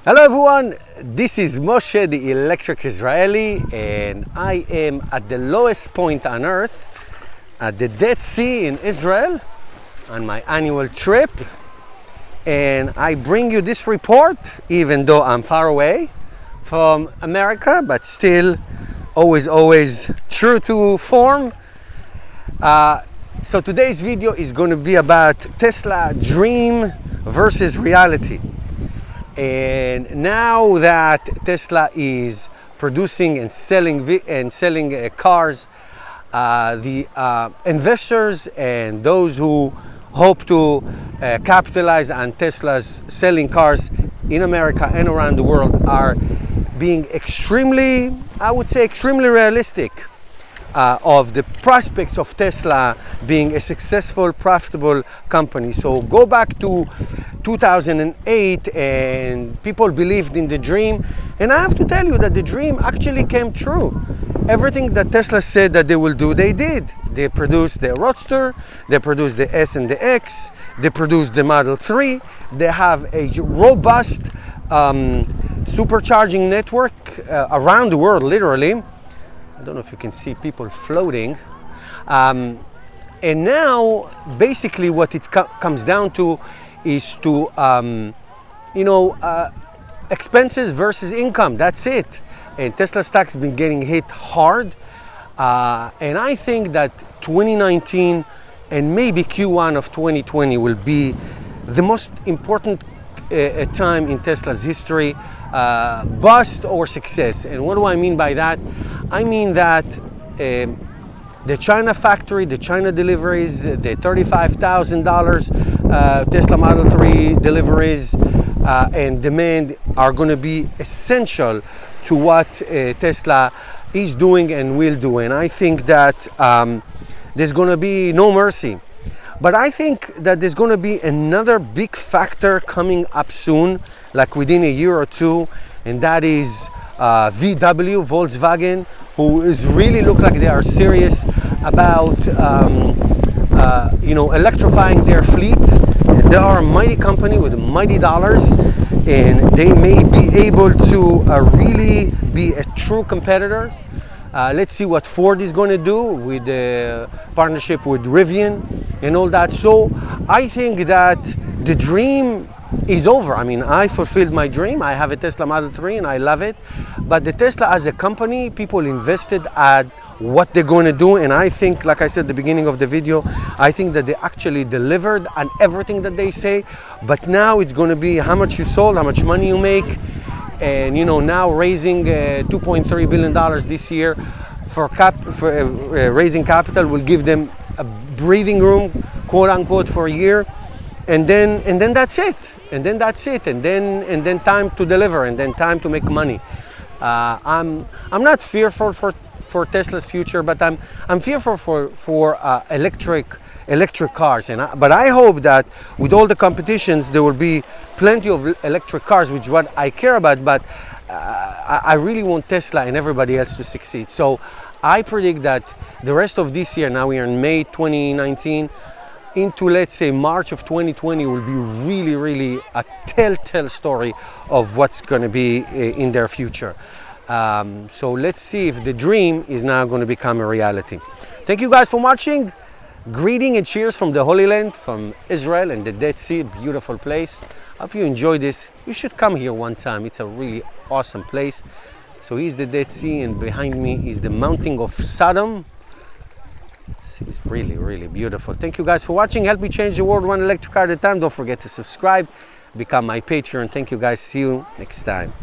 Hello everyone, this is Moshe, the Electric Israeli, and I am at the lowest point on earth, at the Dead Sea in Israel, on my annual trip. And I bring you this report, even though I'm far away from America, but still always true to form. So today's video is going to be about Tesla dream versus reality. And now that Tesla is producing and selling cars, the investors and those who hope to capitalize on Tesla's selling cars in America and around the world are being extremely realistic of the prospects of Tesla being a successful, profitable company. So go back to 2008 and people believed in the dream, and I have to tell you that the dream actually came true. Everything that Tesla said that they will do, they did. They produced the Roadster, they produced the S and the X, they produced the Model 3, they have a robust supercharging network around the world, literally. I don't know if you can see people floating. And now, basically what it comes down to is to, expenses versus income. That's it. And Tesla stock's been getting hit hard. And I think that 2019 and maybe Q1 of 2020 will be the most important time in Tesla's history, bust or success. And what do I mean by that? I mean that the China factory, the China deliveries, the $35,000 Tesla Model 3 deliveries and demand are going to be essential to what Tesla is doing and will do. And I think that there's going to be no mercy. But I think that there's going to be another big factor coming up soon, like within a year or two, and that is Volkswagen, who is really look like they are serious about electrifying their fleet. They are a mighty company with mighty dollars, and they may be able to really be a true competitor. Let's see what Ford is going to do with the partnership with Rivian and all that. So I think that the dream is over. I mean, I fulfilled my dream. I have a Tesla Model 3 and I love it. But the Tesla as a company, people invested at what they're going to do. And I think, like I said at the beginning of the video, I think that they actually delivered on everything that they say. But now it's going to be how much you sold, how much money you make. And now raising $2.3 billion this year for raising capital will give them a breathing room, quote unquote, for a year. And then that's it. And then time to deliver, and then time to make money. I'm not fearful for Tesla's future, but I'm fearful for electric cars. But I hope that with all the competitions, there will be plenty of electric cars, which is what I care about. But I really want Tesla and everybody else to succeed. So I predict that the rest of this year, now we are in May 2019, into let's say March of 2020 will be really a telltale story of what's going to be in their future. So let's see if the dream is now going to become a reality. Thank you guys for watching. Greeting and cheers from the Holy Land, from Israel and the Dead Sea, beautiful place. Hope you enjoy this. You should come here one time. It's a really awesome place. So here's the Dead Sea, and behind me is the mountain of Sodom. It's really beautiful. Thank you guys for watching. Help me change the world one electric car at a time. Don't forget to subscribe, become my Patreon. Thank you guys. See you next time.